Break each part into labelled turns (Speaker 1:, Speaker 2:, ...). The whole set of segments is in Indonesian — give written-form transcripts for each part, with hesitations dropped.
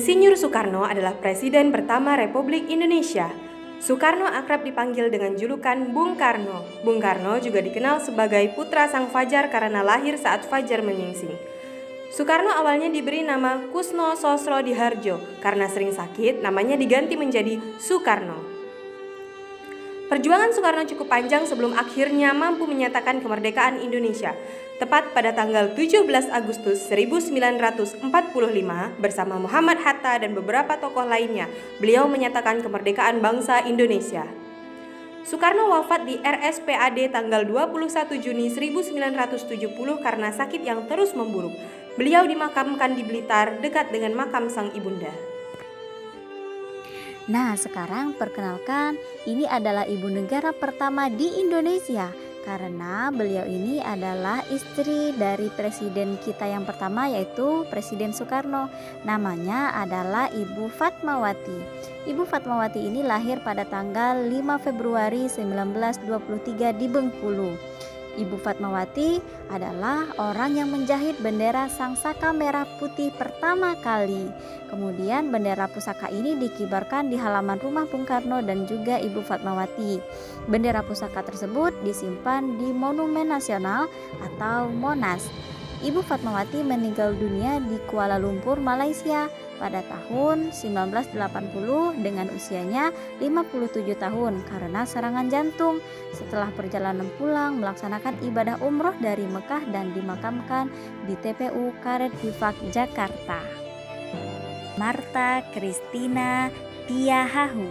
Speaker 1: Insinyur Soekarno adalah Presiden pertama Republik Indonesia. Soekarno akrab dipanggil dengan julukan Bung Karno. Bung Karno juga dikenal sebagai putra sang fajar karena lahir saat fajar menyingsing. Soekarno awalnya diberi nama Kusno Sosro Diharjo. Karena sering sakit, namanya diganti menjadi Soekarno. Perjuangan Soekarno cukup panjang sebelum akhirnya mampu menyatakan kemerdekaan Indonesia. Tepat pada tanggal 17 Agustus 1945 bersama Muhammad Hatta dan beberapa tokoh lainnya, beliau menyatakan kemerdekaan bangsa Indonesia. Soekarno wafat di RSPAD tanggal 21 Juni 1970 karena sakit yang terus memburuk. Beliau dimakamkan di Blitar dekat dengan makam sang ibunda.
Speaker 2: Nah, sekarang perkenalkan, ini adalah ibu negara pertama di Indonesia karena beliau ini adalah istri dari presiden kita yang pertama, yaitu Presiden Soekarno. Namanya adalah Ibu Fatmawati. Ibu Fatmawati ini lahir pada tanggal 5 Februari 1923 di Bengkulu. Ibu Fatmawati adalah orang yang menjahit bendera Sang Saka Merah Putih pertama kali. Kemudian bendera pusaka ini dikibarkan di halaman rumah Bung Karno dan juga Ibu Fatmawati. Bendera pusaka tersebut disimpan di Monumen Nasional atau Monas. Ibu Fatmawati meninggal dunia di Kuala Lumpur, Malaysia pada tahun 1980 dengan usianya 57 tahun karena serangan jantung. Setelah perjalanan pulang melaksanakan ibadah umroh dari Mekah dan dimakamkan di TPU Karet Bifak, Jakarta. Martha Christina Tiahahu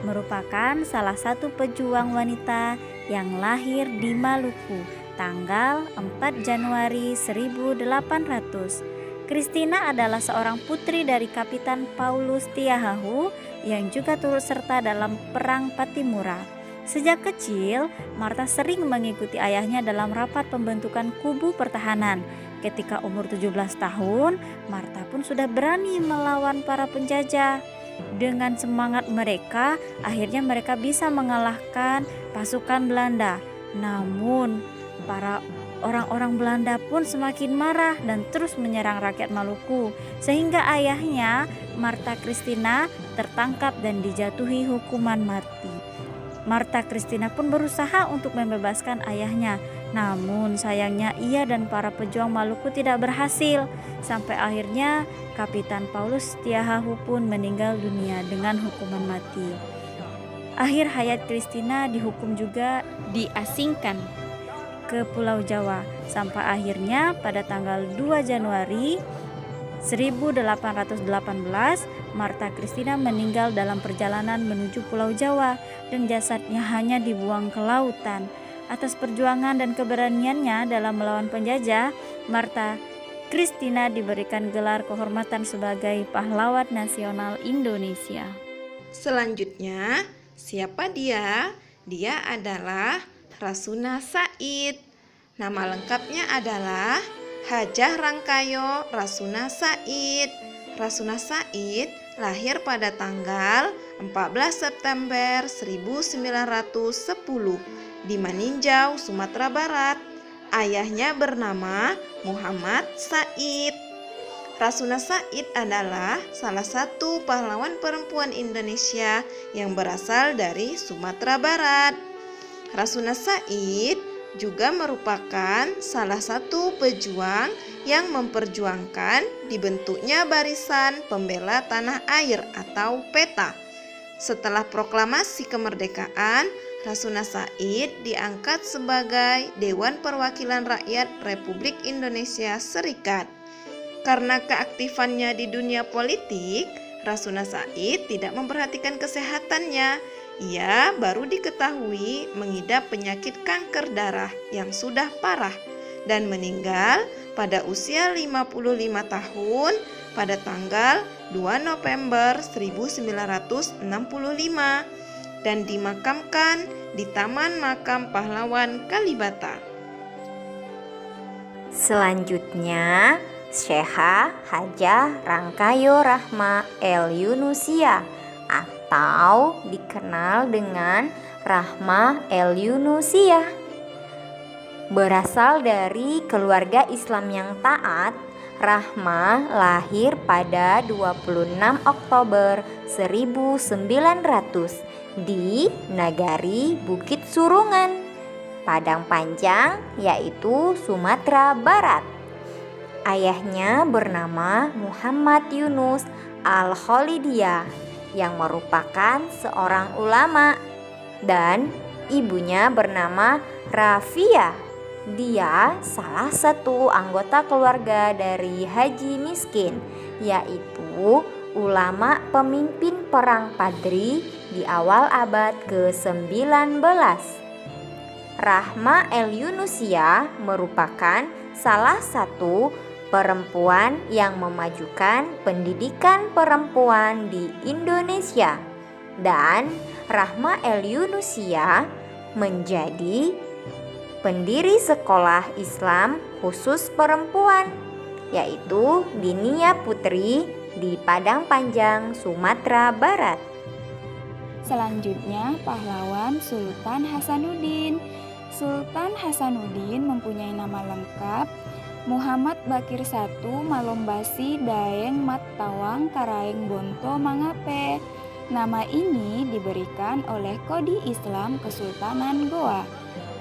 Speaker 2: merupakan salah satu pejuang wanita yang lahir di Maluku tanggal 4 Januari 1800. Christina adalah seorang putri dari Kapitan Paulus Tiahahu yang juga turut serta dalam Perang Patimura. Sejak kecil, Martha sering mengikuti ayahnya dalam rapat pembentukan kubu pertahanan. Ketika umur 17 tahun, Martha pun sudah berani melawan para penjajah. Dengan semangat mereka, akhirnya mereka bisa mengalahkan pasukan Belanda. Namun, para orang-orang Belanda pun semakin marah dan terus menyerang rakyat Maluku, sehingga ayahnya, Martha Christina, tertangkap dan dijatuhi hukuman mati. Martha Christina pun berusaha untuk membebaskan ayahnya, namun sayangnya ia dan para pejuang Maluku tidak berhasil. Sampai akhirnya Kapitan Paulus Tiahahu pun meninggal dunia dengan hukuman mati. Akhir hayat Christina dihukum juga diasingkan ke Pulau Jawa sampai akhirnya pada tanggal 2 Januari 1818 Martha Christina meninggal dalam perjalanan menuju Pulau Jawa dan jasadnya hanya dibuang ke lautan. Atas perjuangan dan keberaniannya dalam melawan penjajah, Martha Christina diberikan gelar kehormatan sebagai pahlawan nasional Indonesia.
Speaker 3: Selanjutnya, siapa dia? Dia adalah Rasuna Said. Nama lengkapnya adalah Hajah Rangkayo Rasuna Said. Rasuna Said lahir pada tanggal 14 September 1910 di Maninjau, Sumatera Barat. Ayahnya bernama Muhammad Said. Rasuna Said adalah salah satu pahlawan perempuan Indonesia yang berasal dari Sumatera Barat. Rasuna Said juga merupakan salah satu pejuang yang memperjuangkan dibentuknya Barisan Pembela Tanah Air atau PETA. Setelah proklamasi kemerdekaan, Rasuna Said diangkat sebagai Dewan Perwakilan Rakyat Republik Indonesia Serikat. Karena keaktifannya di dunia politik, Rasuna Said tidak memperhatikan kesehatannya. Ia baru diketahui mengidap penyakit kanker darah yang sudah parah dan meninggal pada usia 55 tahun pada tanggal 2 November 1965 dan dimakamkan di Taman Makam Pahlawan Kalibata.
Speaker 4: Selanjutnya, Syekha Hajah Rangkayo Rahma El Yunusia atau dikenal dengan Rahma El Yunusia. Berasal dari keluarga Islam yang taat, Rahma lahir pada 26 Oktober 1900 di Nagari Bukit Surungan, Padang Panjang, yaitu Sumatera Barat. Ayahnya bernama Muhammad Yunus Al-Khalidiyah yang merupakan seorang ulama, dan ibunya bernama Rafia. Dia salah satu anggota keluarga dari Haji Miskin, yaitu ulama pemimpin perang Padri di awal abad ke-19. Rahma El-Yunusia merupakan salah satu perempuan yang memajukan pendidikan perempuan di Indonesia, dan Rahma El-Yunusia menjadi pendiri sekolah Islam khusus perempuan, yaitu Dinia Putri di Padang Panjang, Sumatera Barat.
Speaker 5: Selanjutnya, pahlawan Sultan Hasanuddin. Sultan Hasanuddin mempunyai nama lengkap Muhammad Bakir I Malombasi Daeng Mattawang Karaeng Bonto Mangape. Nama ini diberikan oleh Kodi Islam Kesultanan Goa.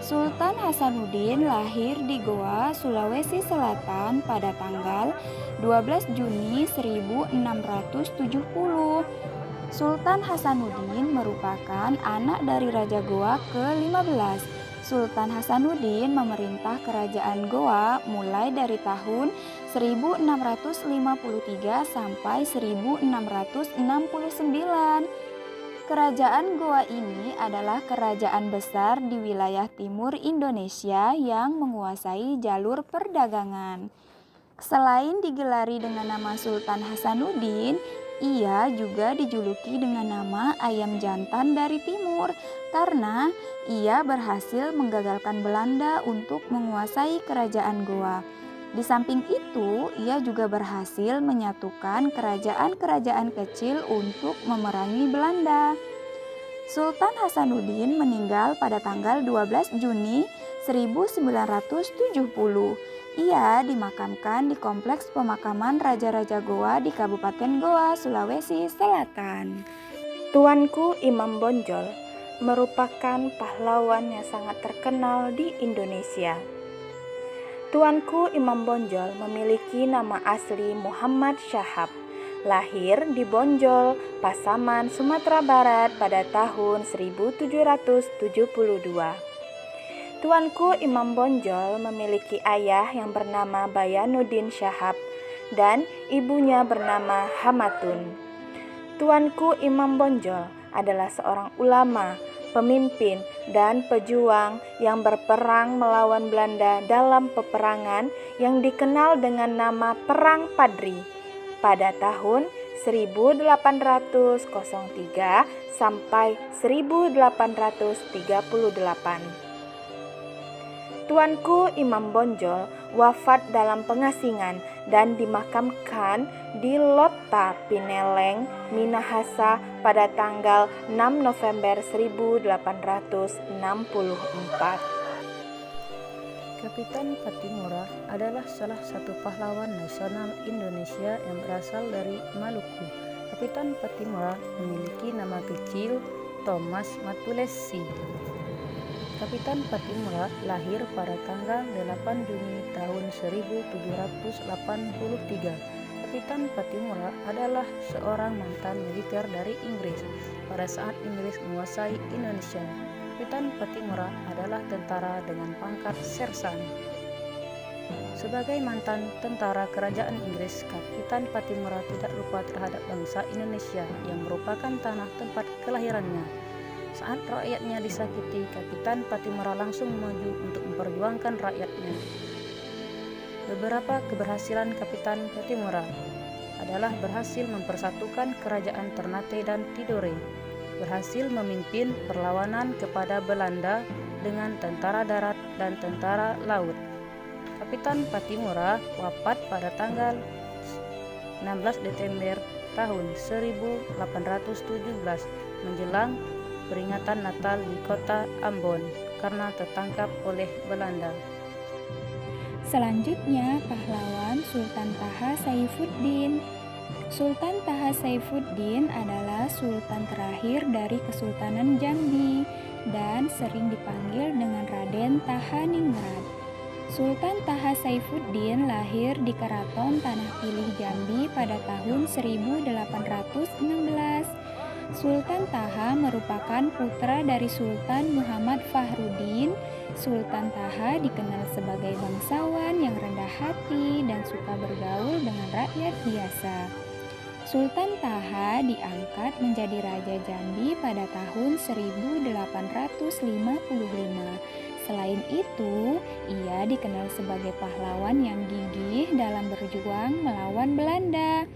Speaker 5: Sultan Hasanuddin lahir di Goa, Sulawesi Selatan pada tanggal 12 Juni 1670. Sultan Hasanuddin merupakan anak dari Raja Goa ke-15. Sultan Hasanuddin memerintah kerajaan Goa mulai dari tahun 1653 sampai 1669. Kerajaan Goa ini adalah kerajaan besar di wilayah timur Indonesia yang menguasai jalur perdagangan. Selain digelari dengan nama Sultan Hasanuddin, ia juga dijuluki dengan nama Ayam Jantan dari Timur karena ia berhasil menggagalkan Belanda untuk menguasai kerajaan Goa. Di samping itu, ia juga berhasil menyatukan kerajaan-kerajaan kecil untuk memerangi Belanda. Sultan Hasanuddin meninggal pada tanggal 12 Juni 1970. Ia dimakamkan di Kompleks Pemakaman Raja-Raja Goa di Kabupaten Goa, Sulawesi Selatan.
Speaker 6: Tuanku Imam Bonjol merupakan pahlawan yang sangat terkenal di Indonesia. Tuanku Imam Bonjol memiliki nama asli Muhammad Syahab, lahir di Bonjol, Pasaman, Sumatera Barat pada tahun 1772. Tuanku Imam Bonjol memiliki ayah yang bernama Bayanuddin Syahab dan ibunya bernama Hamatun. Tuanku Imam Bonjol adalah seorang ulama, pemimpin, dan pejuang yang berperang melawan Belanda dalam peperangan yang dikenal dengan nama Perang Padri pada tahun 1803 sampai 1838. Tuanku Imam Bonjol wafat dalam pengasingan dan dimakamkan di Lota Pineleng, Minahasa pada tanggal 6 November 1864.
Speaker 7: Kapitan Patimura adalah salah satu pahlawan nasional Indonesia yang berasal dari Maluku. Kapitan Patimura memiliki nama kecil Thomas Matulesi. Kapitan Patimura lahir pada tanggal 8 Juni tahun 1783. Kapitan Patimura adalah seorang mantan militer dari Inggris pada saat Inggris menguasai Indonesia. Kapitan Patimura adalah tentara dengan pangkat sersan. Sebagai mantan tentara kerajaan Inggris, Kapitan Patimura tidak lupa terhadap bangsa Indonesia yang merupakan tanah tempat kelahirannya. Saat rakyatnya disakiti, Kapitan Patimura langsung maju untuk memperjuangkan rakyatnya. Beberapa keberhasilan Kapitan Patimura adalah berhasil mempersatukan kerajaan Ternate dan Tidore, berhasil memimpin perlawanan kepada Belanda dengan tentara darat dan tentara laut. Kapitan Patimura wafat pada tanggal 16 Desember tahun 1817 menjelang peringatan Natal di kota Ambon karena tertangkap oleh Belanda.
Speaker 5: Selanjutnya, pahlawan Sultan Taha Saifuddin. Sultan Taha Saifuddin adalah sultan terakhir dari Kesultanan Jambi dan sering dipanggil dengan Raden Tahaningrat. Sultan Taha Saifuddin lahir di Keraton Tanah Pilih Jambi pada tahun 1816. Sultan Taha merupakan putra dari Sultan Muhammad Fahruddin. Sultan Taha dikenal sebagai bangsawan yang rendah hati dan suka bergaul dengan rakyat biasa. Sultan Taha diangkat menjadi Raja Jambi pada tahun 1855. Selain itu, ia dikenal sebagai pahlawan yang gigih dalam berjuang melawan Belanda.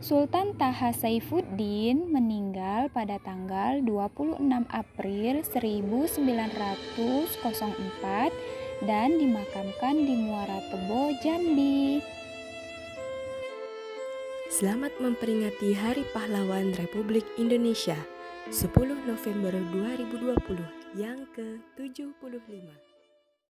Speaker 5: Sultan Taha Saifuddin meninggal pada tanggal 26 April 1904 dan dimakamkan di Muara Tebo, Jambi.
Speaker 1: Selamat memperingati Hari Pahlawan Republik Indonesia 10 November 2020 yang ke-75.